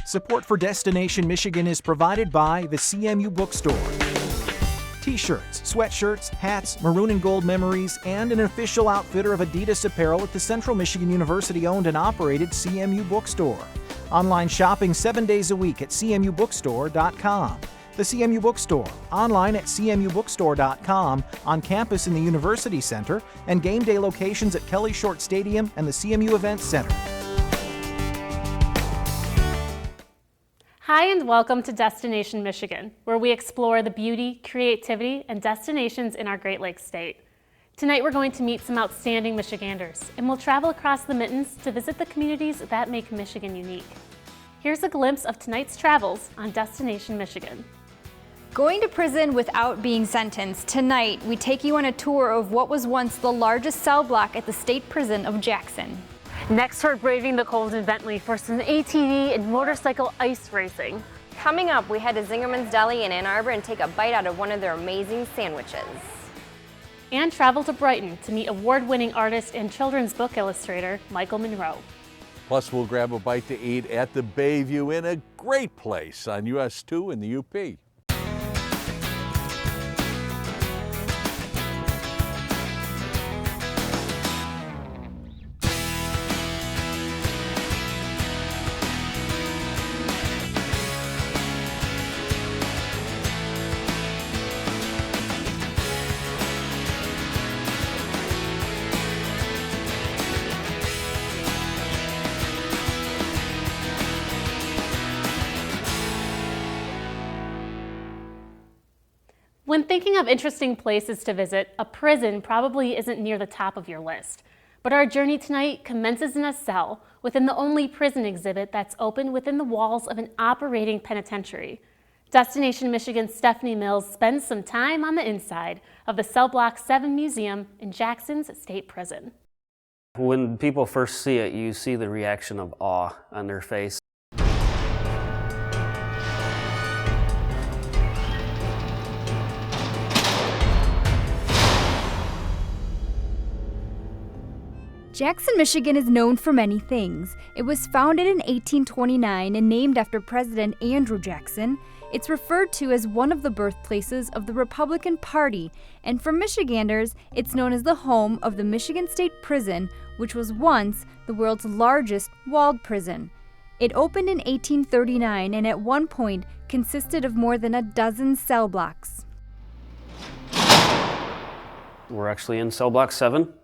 Support for Destination Michigan is provided by the CMU Bookstore. T-shirts, sweatshirts, hats, maroon and gold memories, and an official outfitter of Adidas apparel at the Central Michigan University-owned and operated CMU Bookstore. Online shopping 7 days a week at cmubookstore.com. The CMU Bookstore, online at cmubookstore.com, on campus in the University Center, and game day locations at Kelly Short Stadium and the CMU Events Center. Hi and welcome to Destination Michigan, where we explore the beauty, creativity, and destinations in our Great Lakes state. Tonight we're going to meet some outstanding Michiganders, and we'll travel across the Mittens to visit the communities that make Michigan unique. Here's a glimpse of tonight's travels on Destination Michigan. Going to prison without being sentenced. Tonight, we take you on a tour of what was once the largest cell block at the state prison of Jackson. Next, we're braving the cold in Bentley for some ATV and motorcycle ice racing. Coming up, we head to Zingerman's Deli in Ann Arbor and take a bite out of one of their amazing sandwiches. And travel to Brighton to meet award-winning artist and children's book illustrator Michael Monroe. Plus, we'll grab a bite to eat at the Bayview Inn, a great place on US 2 in the UP. When thinking of interesting places to visit, a prison probably isn't near the top of your list. But our journey tonight commences in a cell within the only prison exhibit that's open within the walls of an operating penitentiary. Destination Michigan's Stephanie Mills spends some time on the inside of the Cell Block 7 Museum in Jackson's State Prison. When people first see it, you see the reaction of awe on their face. Jackson, Michigan is known for many things. It was founded in 1829 and named after President Andrew Jackson. It's referred to as one of the birthplaces of the Republican Party, and for Michiganders, it's known as the home of the Michigan State Prison, which was once the world's largest walled prison. It opened in 1839 and at one point consisted of more than a dozen cell blocks. We're actually in Cell Block 7.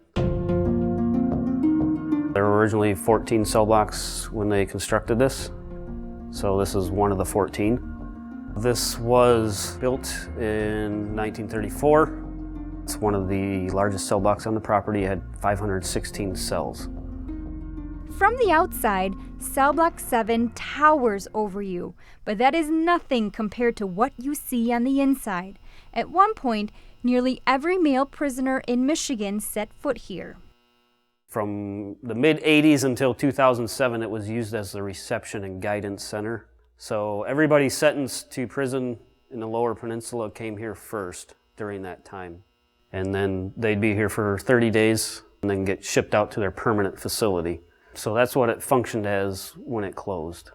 There were originally 14 cell blocks when they constructed this, so this is one of the 14. This was built in 1934. It's one of the largest cell blocks on the property. It had 516 cells. From the outside, Cell Block 7 towers over you, but that is nothing compared to what you see on the inside. At one point, nearly every male prisoner in Michigan set foot here. From the mid-'80s until 2007, it was used as the reception and guidance center. So everybody sentenced to prison in the Lower Peninsula came here first during that time. And then they'd be here for 30 days and then get shipped out to their permanent facility. So that's what it functioned as when it closed.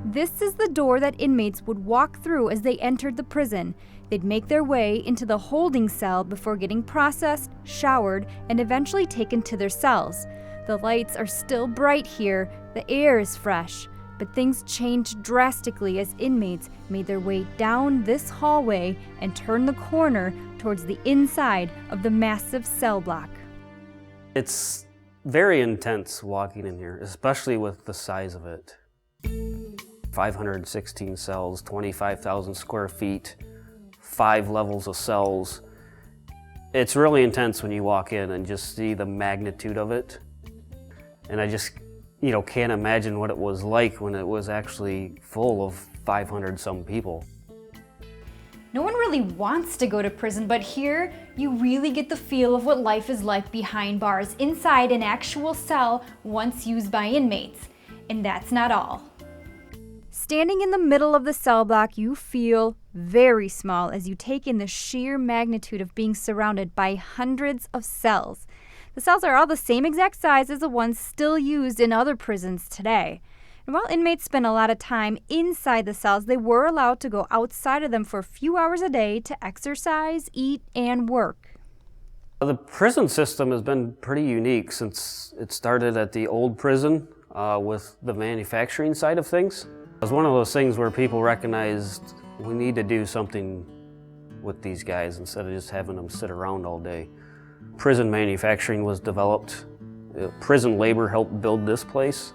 This is the door that inmates would walk through as they entered the prison. They'd make their way into the holding cell before getting processed, showered, and eventually taken to their cells. The lights are still bright here, the air is fresh, but things changed drastically as inmates made their way down this hallway and turned the corner towards the inside of the massive cell block. It's very intense walking in here, especially with the size of it. 516 cells, 25,000 square feet, 5 levels of cells. It's really intense when you walk in and just see the magnitude of it. And I just, can't imagine what it was like when it was actually full of 500 some people. No one really wants to go to prison, but here you really get the feel of what life is like behind bars, inside an actual cell once used by inmates. And that's not all. Standing in the middle of the cell block, you feel very small as you take in the sheer magnitude of being surrounded by hundreds of cells. The cells are all the same exact size as the ones still used in other prisons today. And while inmates spent a lot of time inside the cells, they were allowed to go outside of them for a few hours a day to exercise, eat, and work. The prison system has been pretty unique since it started at the old prison with the manufacturing side of things. It was one of those things where people recognized we need to do something with these guys instead of just having them sit around all day. Prison manufacturing was developed. Prison labor helped build this place.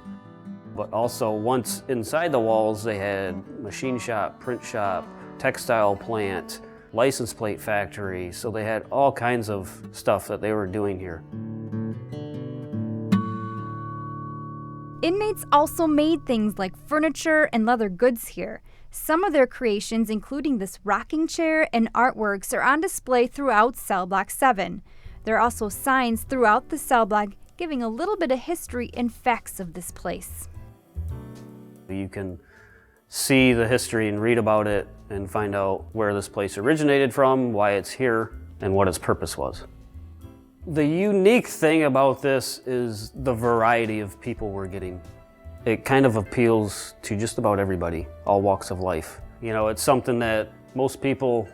But also once inside the walls, they had machine shop, print shop, textile plant, license plate factory, so they had all kinds of stuff that they were doing here. Inmates also made things like furniture and leather goods here. Some of their creations, including this rocking chair and artworks, are on display throughout Cell Block 7. There are also signs throughout the cell block giving a little bit of history and facts of this place. You can see the history and read about it and find out where this place originated from, why it's here, and what its purpose was. The unique thing about this is the variety of people we're getting. It kind of appeals to just about everybody, all walks of life. You know, it's something that most people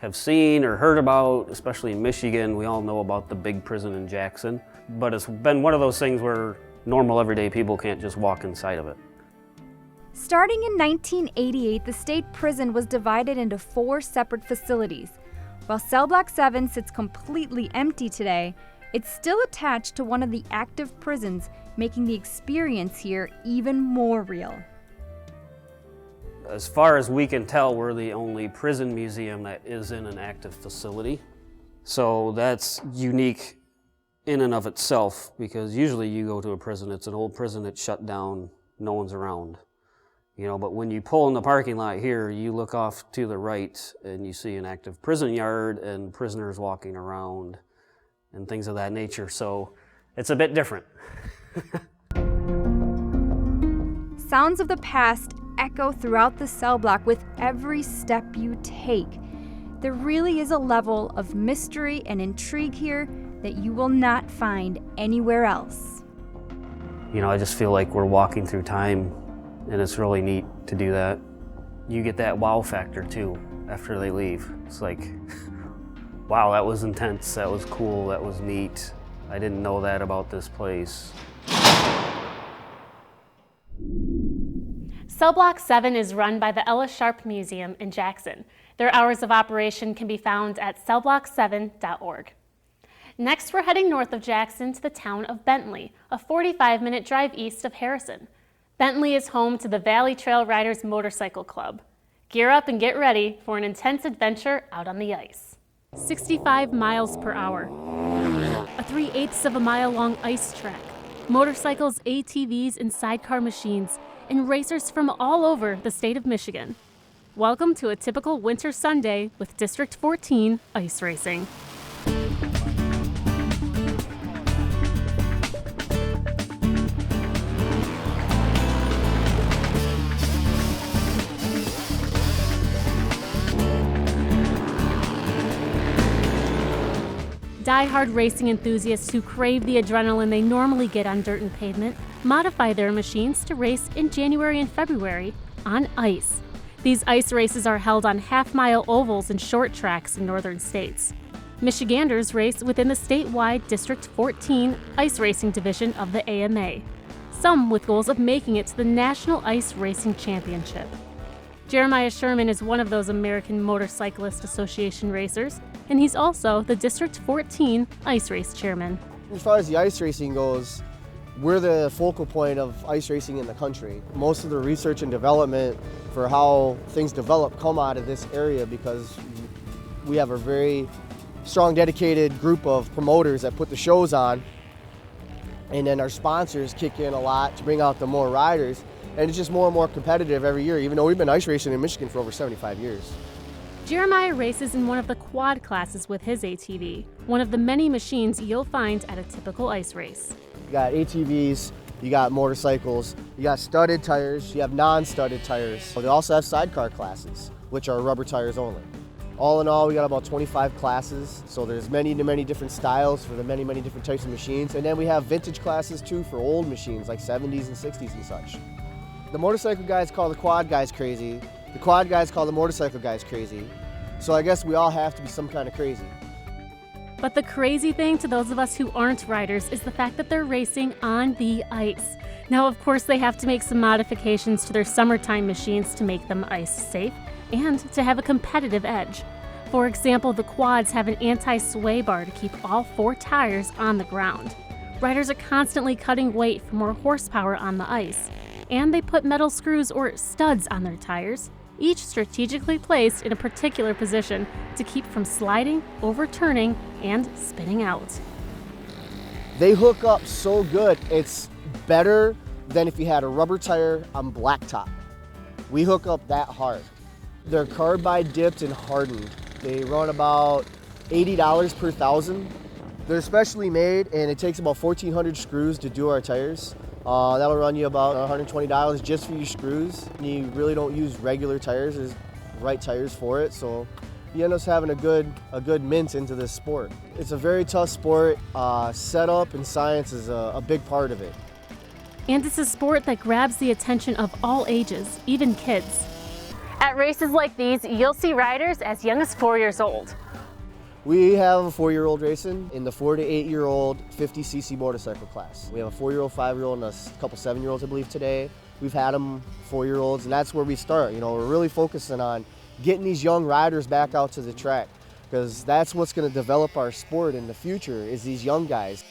have seen or heard about, especially in Michigan. We all know about the big prison in Jackson, but it's been one of those things where normal everyday people can't just walk inside of it. Starting in 1988, the state prison was divided into 4 separate facilities. While Cell Block 7 sits completely empty today, it's still attached to one of the active prisons, making the experience here even more real. As far as we can tell, we're the only prison museum that is in an active facility. So that's unique in and of itself, because usually you go to a prison, it's an old prison that's shut down, no one's around. You know, but when you pull in the parking lot here, you look off to the right and you see an active prison yard and prisoners walking around and things of that nature. So it's a bit different. Sounds of the past echo throughout the cell block with every step you take. There really is a level of mystery and intrigue here that you will not find anywhere else. You know, I just feel like we're walking through time, and it's really neat to do that. You get that wow factor too after they leave. It's like, wow, that was intense, that was cool, that was neat. I didn't know that about this place. Cell Block 7 is run by the Ella Sharp Museum in Jackson. Their hours of operation can be found at cellblock7.org. Next, we're heading north of Jackson to the town of Bentley, a 45-minute drive east of Harrison. Bentley is home to the Valley Trail Riders Motorcycle Club. Gear up and get ready for an intense adventure out on the ice. 65 miles per hour, a 3/8 of a mile long ice track, motorcycles, ATVs, and sidecar machines, and racers from all over the state of Michigan. Welcome to a typical winter Sunday with District 14 ice racing. Die-hard racing enthusiasts who crave the adrenaline they normally get on dirt and pavement modify their machines to race in January and February on ice. These ice races are held on half-mile ovals and short tracks in northern states. Michiganders race within the statewide District 14 ice racing division of the AMA, some with goals of making it to the National Ice Racing Championship. Jeremiah Sherman is one of those American Motorcyclist Association racers, and he's also the District 14 ice race chairman. As far as the ice racing goes, we're the focal point of ice racing in the country. Most of the research and development for how things develop come out of this area because we have a very strong, dedicated group of promoters that put the shows on, and then our sponsors kick in a lot to bring out the more riders. And it's just more and more competitive every year, even though we've been ice racing in Michigan for over 75 years. Jeremiah races in one of the quad classes with his ATV, one of the many machines you'll find at a typical ice race. You got ATVs, you got motorcycles, you got studded tires, you have non-studded tires. They also have sidecar classes, which are rubber tires only. All in all, we got about 25 classes, so there's many different styles for the many different types of machines. And then we have vintage classes too for old machines like 70s and 60s and such. The motorcycle guys call the quad guys crazy. The quad guys call the motorcycle guys crazy. So I guess we all have to be some kind of crazy. But the crazy thing to those of us who aren't riders is the fact that they're racing on the ice. Now, of course, they have to make some modifications to their summertime machines to make them ice safe and to have a competitive edge. For example, the quads have an anti-sway bar to keep all 4 tires on the ground. Riders are constantly cutting weight for more horsepower on the ice, and they put metal screws or studs on their tires, each strategically placed in a particular position to keep from sliding, overturning, and spinning out. They hook up so good, it's better than if you had a rubber tire on blacktop. We hook up that hard. They're carbide dipped and hardened. They run about $80 per thousand. They're specially made, and it takes about 1,400 screws to do our tires. That'll run you about $120 just for your screws. You really don't use regular tires. There's right tires for it, so you end up having a good mint into this sport. It's a very tough sport. Setup and science is a big part of it. And it's a sport that grabs the attention of all ages, even kids. At races like these, you'll see riders as young as 4 years old. We have a 4-year-old racing in the 4 to 8-year-old 50cc motorcycle class. We have a 4-year-old, 5-year-old, and a couple 7-year-olds, I believe, today. We've had them 4-year-olds, and that's where we start. You know, we're really focusing on getting these young riders back out to the track, because that's what's going to develop our sport in the future, is these young guys.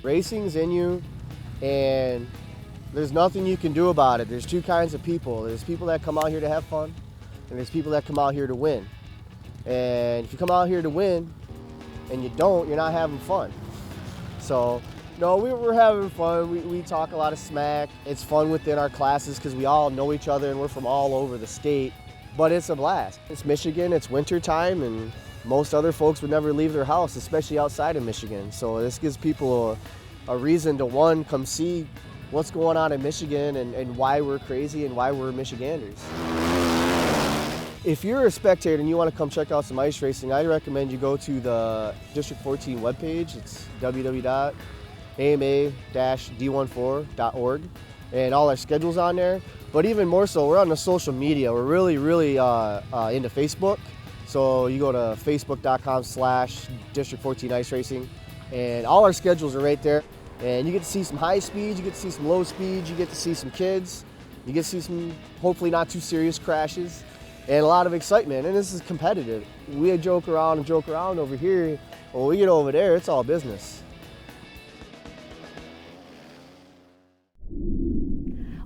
Racing's in you, and there's nothing you can do about it. There's 2 kinds of people. There's people that come out here to have fun, and there's people that come out here to win. And if you come out here to win and you don't, you're not having fun. So, no, we're having fun. We talk a lot of smack. It's fun within our classes because we all know each other and we're from all over the state. But it's a blast. It's Michigan, it's winter time, and most other folks would never leave their house, especially outside of Michigan. So this gives people a reason to, one, come see what's going on in Michigan and why we're crazy and why we're Michiganders. If you're a spectator and you want to come check out some ice racing, I recommend you go to the District 14 webpage. It's www.ama-d14.org, and all our schedules on there. But even more so, we're on the social media. We're really into Facebook. So you go to facebook.com/District 14 Ice Racing, and all our schedules are right there. And you get to see some high speeds, you get to see some low speeds, you get to see some kids, you get to see some hopefully not too serious crashes, and a lot of excitement. And this is competitive. We joke around over here. When we get over there, it's all business.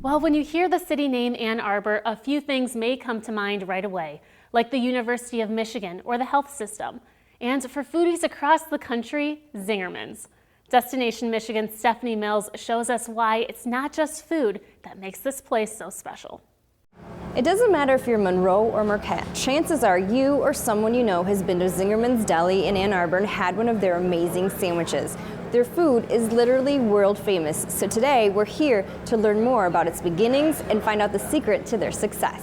Well, when you hear the city name Ann Arbor, a few things may come to mind right away, like the University of Michigan or the health system. And for foodies across the country, Zingerman's. Destination Michigan's Stephanie Mills shows us why it's not just food that makes this place so special. It doesn't matter if you're Monroe or Marquette. Chances are you or someone you know has been to Zingerman's Deli in Ann Arbor and had one of their amazing sandwiches. Their food is literally world famous, so today we're here to learn more about its beginnings and find out the secret to their success.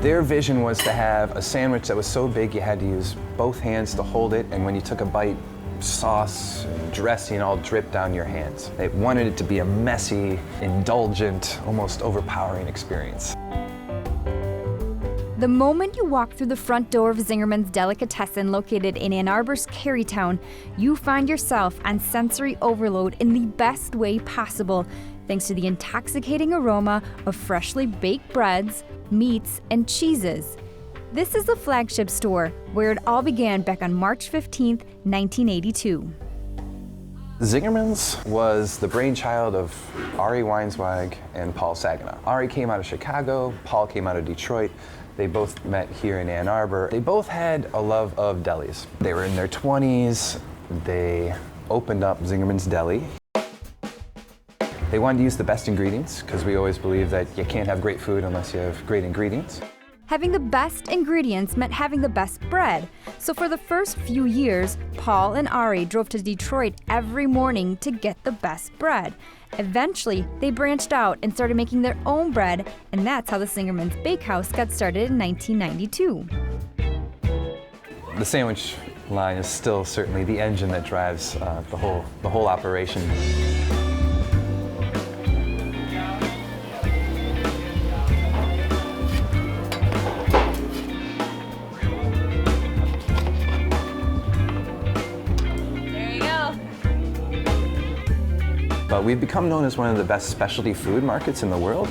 Their vision was to have a sandwich that was so big you had to use both hands to hold it, and when you took a bite, sauce and dressing all dripped down your hands. They wanted it to be a messy, indulgent, almost overpowering experience. The moment you walk through the front door of Zingerman's Delicatessen located in Ann Arbor's Carytown, you find yourself on sensory overload in the best way possible, thanks to the intoxicating aroma of freshly baked breads, meats, and cheeses. This is the flagship store where it all began back on March 15th, 1982. Zingerman's was the brainchild of Ari Weinswag and Paul Saginaw. Ari came out of Chicago, Paul came out of Detroit. They both met here in Ann Arbor. They both had a love of delis. They were in their 20s. They opened up Zingerman's Deli. They wanted to use the best ingredients because we always believe that you can't have great food unless you have great ingredients. Having the best ingredients meant having the best bread. So for the first few years, Paul and Ari drove to Detroit every morning to get the best bread. Eventually, they branched out and started making their own bread, and that's how the Zingerman's Bakehouse got started in 1992. The sandwich line is still certainly the engine that drives the whole operation. But we've become known as one of the best specialty food markets in the world.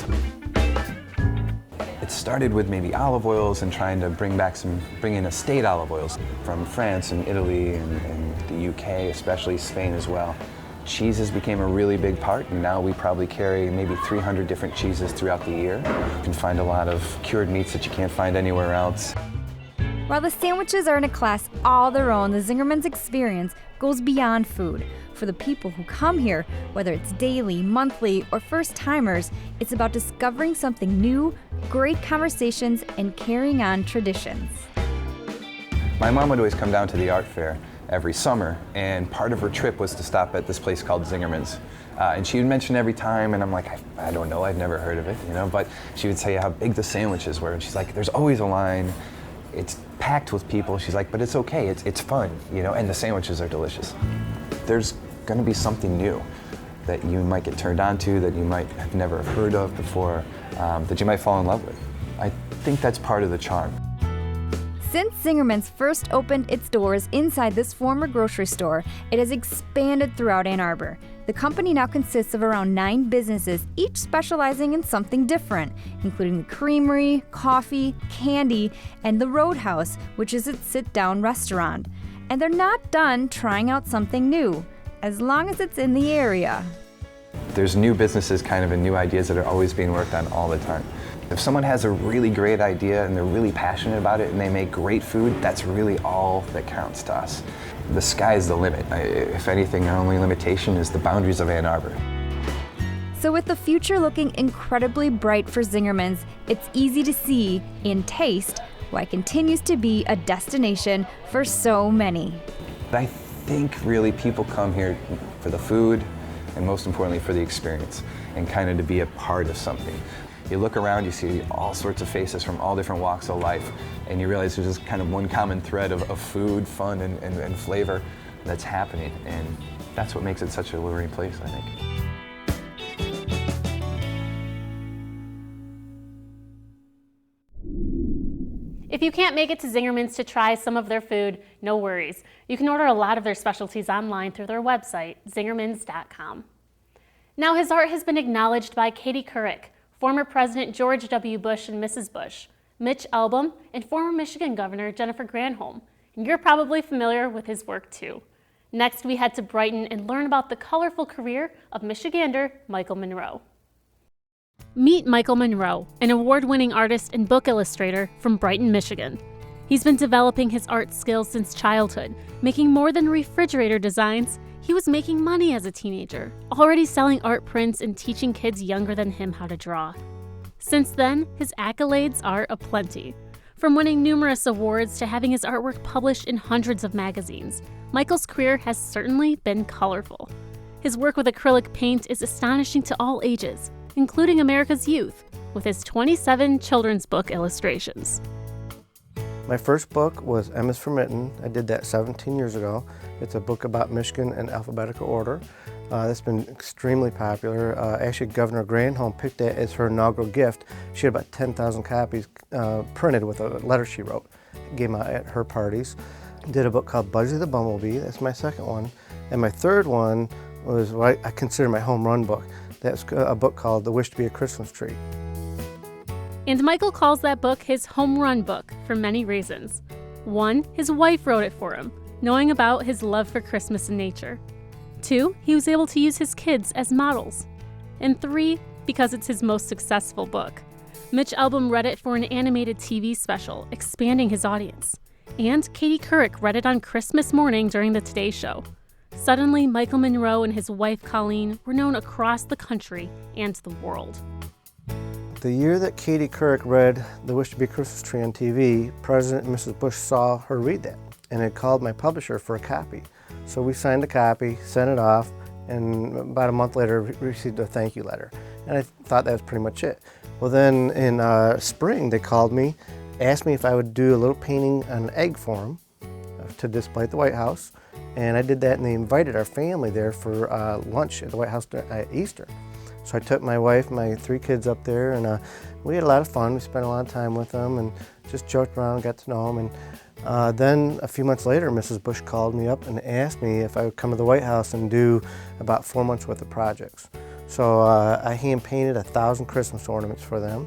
It started with maybe olive oils and trying to bring in estate olive oils from France and Italy and the UK, especially Spain as well. Cheeses became a really big part, and now we probably carry maybe 300 different cheeses throughout the year. You can find a lot of cured meats that you can't find anywhere else. While the sandwiches are in a class all their own, the Zingerman's experience goes beyond food. For the people who come here, whether it's daily, monthly, or first-timers, it's about discovering something new, great conversations, and carrying on traditions. My mom would always come down to the art fair every summer, and part of her trip was to stop at this place called Zingerman's. And she would mention every time, and I'm like, I don't know, I've never heard of it, you know, but she would say how big the sandwiches were, and she's like, there's always a line. It's packed with people. She's like, but it's okay, it's fun, you know, and the sandwiches are delicious. There's going to be something new that you might get turned on to, that you might have never heard of before, that you might fall in love with. I think that's part of the charm. Since Zingerman's first opened its doors inside this former grocery store, it has expanded throughout Ann Arbor. The company now consists of around 9 businesses, each specializing in something different, including the creamery, coffee, candy, and the Roadhouse, which is its sit-down restaurant. And they're not done trying out something new, as long as it's in the area. There's new businesses kind of and new ideas that are always being worked on all the time. If someone has a really great idea and they're really passionate about it and they make great food, that's really all that counts to us. The sky's the limit. If anything, our only limitation is the boundaries of Ann Arbor. So with the future looking incredibly bright for Zingerman's, it's easy to see and taste why it continues to be a destination for so many. I think really people come here for the food and most importantly for the experience and kind of to be a part of something. You look around, you see all sorts of faces from all different walks of life, and you realize there's just kind of one common thread of food, fun, and flavor that's happening, and that's what makes it such a alluring place, I think. If you can't make it to Zingerman's to try some of their food, no worries. You can order a lot of their specialties online through their website, zingermans.com. Now his art has been acknowledged by Katie Couric, former President George W. Bush and Mrs. Bush, Mitch Albom, and former Michigan Governor Jennifer Granholm. And you're probably familiar with his work too. Next, we head to Brighton and learn about the colorful career of Michigander Michael Monroe. Meet Michael Monroe, an award-winning artist and book illustrator from Brighton, Michigan. He's been developing his art skills since childhood, making more than refrigerator designs. He was making money as a teenager, already selling art prints and teaching kids younger than him how to draw. Since then, his accolades are aplenty. From winning numerous awards to having his artwork published in hundreds of magazines, Michael's career has certainly been colorful. His work with acrylic paint is astonishing to all ages, including America's youth, with his 27 children's book illustrations. My first book was M is for Mitten. I did that 17 years ago. It's a book about Michigan in alphabetical order. It's been extremely popular. Actually, Governor Granholm picked it as her inaugural gift. She had about 10,000 copies printed with a letter she wrote. Gave them out at her parties. Did a book called Buzzy the Bumblebee. That's my second one. And my third one was what I consider my home run book. That's a book called The Wish to be a Christmas Tree. And Michael calls that book his home run book for many reasons. 1, his wife wrote it for him, knowing about his love for Christmas and nature. 2, he was able to use his kids as models. And 3, because it's his most successful book. Mitch Albom read it for an animated TV special, expanding his audience. And Katie Couric read it on Christmas morning during the Today Show. Suddenly, Michael Monroe and his wife Colleen were known across the country and the world. The year that Katie Couric read The Wish to be a Christmas Tree on TV, President and Mrs. Bush saw her read that and had called my publisher for a copy. So we signed a copy, sent it off, and about a month later received a thank you letter. And I thought that was pretty much it. Well then in spring they called me, asked me if I would do a little painting on an egg for them, to display at the White House, and I did that, and they invited our family there for lunch at the White House at Easter. So I took my wife, my 3 kids up there, and we had a lot of fun. We spent a lot of time with them and just joked around, got to know them. And then a few months later, Mrs. Bush called me up and asked me if I would come to the White House and do about 4 months worth of projects. So I hand painted 1,000 Christmas ornaments for them.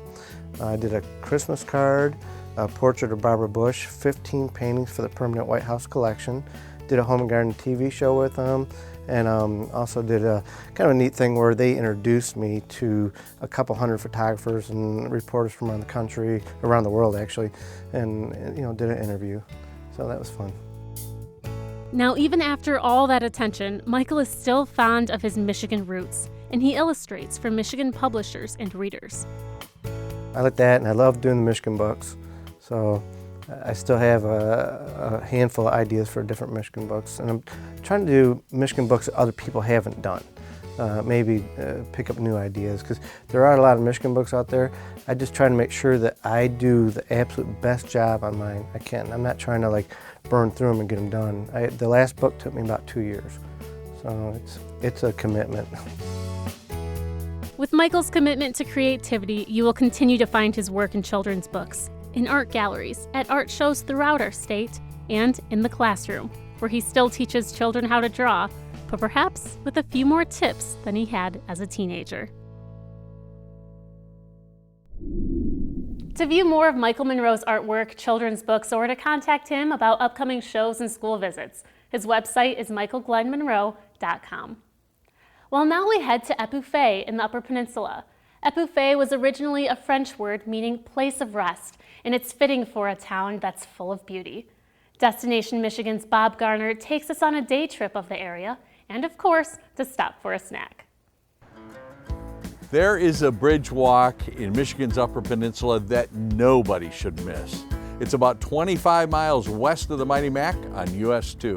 I did a Christmas card, a portrait of Barbara Bush, 15 paintings for the permanent White House collection, did a home and garden TV show with them, and also did a kind of a neat thing where they introduced me to a couple hundred photographers and reporters from around the country, around the world actually, and did an interview. So that was fun. Now, even after all that attention, Michael is still fond of his Michigan roots, and he illustrates for Michigan publishers and readers. I like that, and I love doing the Michigan books. So I still have a handful of ideas for different Michigan books, and I'm trying to do Michigan books that other people haven't done. Maybe pick up new ideas, because there are a lot of Michigan books out there. I just try to make sure that I do the absolute best job on mine I can. I'm not trying to burn through them and get them done. The last book took me about 2 years, so it's a commitment. With Michael's commitment to creativity, you will continue to find his work in children's books, in art galleries, at art shows throughout our state, and in the classroom, where he still teaches children how to draw, but perhaps with a few more tips than he had as a teenager. To view more of Michael Monroe's artwork, children's books, or to contact him about upcoming shows and school visits, his website is michaelglennmonroe.com. Well, now we head to Epoufette in the Upper Peninsula. Epoufette was originally a French word meaning place of rest, and it's fitting for a town that's full of beauty. Destination Michigan's Bob Garner takes us on a day trip of the area, and of course, to stop for a snack. There is a bridge walk in Michigan's Upper Peninsula that nobody should miss. It's about 25 miles west of the Mighty Mac on US 2.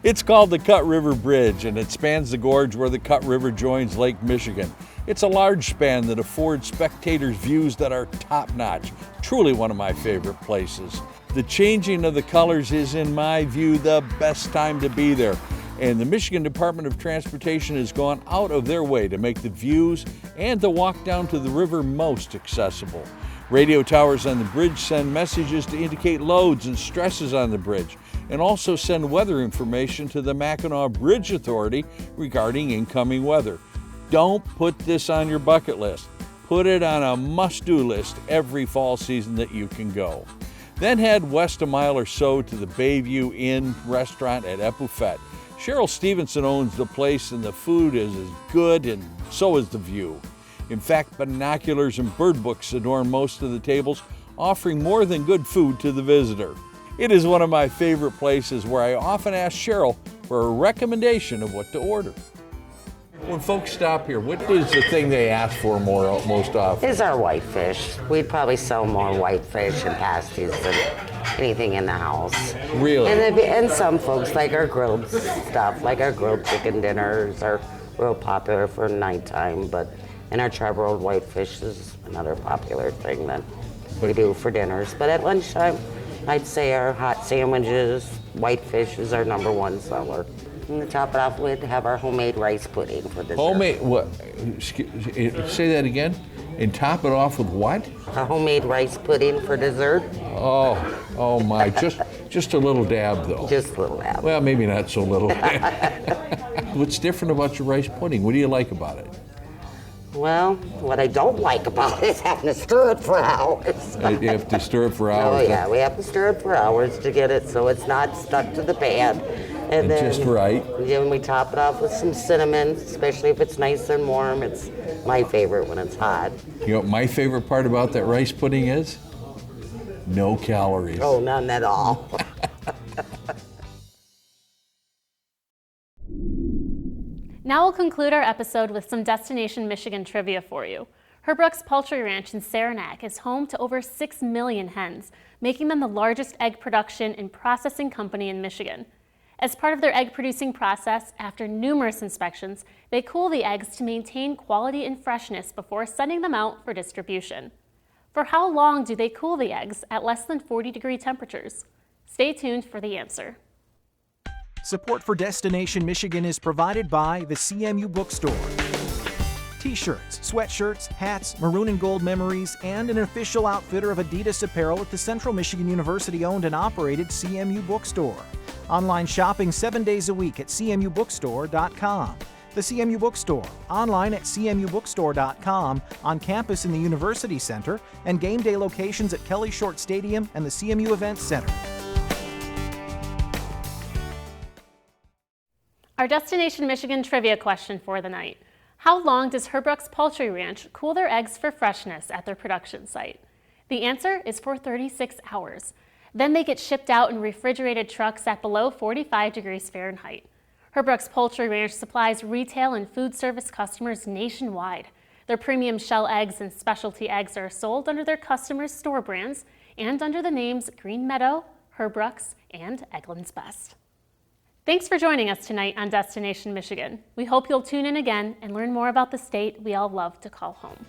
It's called the Cut River Bridge, and it spans the gorge where the Cut River joins Lake Michigan. It's a large span that affords spectators views that are top-notch. Truly one of my favorite places. The changing of the colors is, in my view, the best time to be there. And the Michigan Department of Transportation has gone out of their way to make the views and the walk down to the river most accessible. Radio towers on the bridge send messages to indicate loads and stresses on the bridge, and also send weather information to the Mackinac Bridge Authority regarding incoming weather. Don't put this on your bucket list. Put it on a must-do list every fall season that you can go. Then head west a mile or so to the Bayview Inn restaurant at Epoufette. Cheryl Stephenson owns the place, and the food is as good, and so is the view. In fact, binoculars and bird books adorn most of the tables, offering more than good food to the visitor. It is one of my favorite places where I often ask Cheryl for a recommendation of what to order. When folks stop here, what is the thing they ask for most often? Is our whitefish. We'd probably sell more whitefish and pasties than anything in the house. Really? And some folks like our grilled stuff, like our grilled chicken dinners are real popular for nighttime, and our charbroiled whitefish is another popular thing that we do for dinners. But at lunchtime, I'd say our hot sandwiches, whitefish is our #1 seller. And to top it off, we'd have our homemade rice pudding for dessert. Homemade, what? Say that again? And top it off with what? A homemade rice pudding for dessert. Oh my, just a little dab though. Just a little dab. Well, maybe not so little. What's different about your rice pudding? What do you like about it? Well, what I don't like about it is having to stir it for hours. You have to stir it for hours? Oh yeah, we have to stir it for hours to get it so it's not stuck to the pan. And then, just right. Then we top it off with some cinnamon, especially if it's nice and warm. It's my favorite when it's hot. You know what my favorite part about that rice pudding is? No calories. Oh, none at all. Now we'll conclude our episode with some Destination Michigan trivia for you. Herbrook's Poultry Ranch in Saranac is home to over 6 million hens, making them the largest egg production and processing company in Michigan. As part of their egg producing process, after numerous inspections, they cool the eggs to maintain quality and freshness before sending them out for distribution. For how long do they cool the eggs at less than 40-degree temperatures? Stay tuned for the answer. Support for Destination Michigan is provided by the CMU Bookstore. T-shirts, sweatshirts, hats, maroon and gold memories, and an official outfitter of Adidas apparel at the Central Michigan University-owned and operated CMU Bookstore. Online shopping 7 days a week at cmubookstore.com. The CMU Bookstore, online at cmubookstore.com, on campus in the University Center, and game day locations at Kelly Short Stadium and the CMU Events Center. Our Destination Michigan trivia question for the night. How long does Herbrooks Poultry Ranch cool their eggs for freshness at their production site? The answer is for 36 hours. Then they get shipped out in refrigerated trucks at below 45 degrees Fahrenheit. Herbrooks Poultry Ranch supplies retail and food service customers nationwide. Their premium shell eggs and specialty eggs are sold under their customers' store brands and under the names Green Meadow, Herbrooks, and Eggland's Best. Thanks for joining us tonight on Destination Michigan. We hope you'll tune in again and learn more about the state we all love to call home.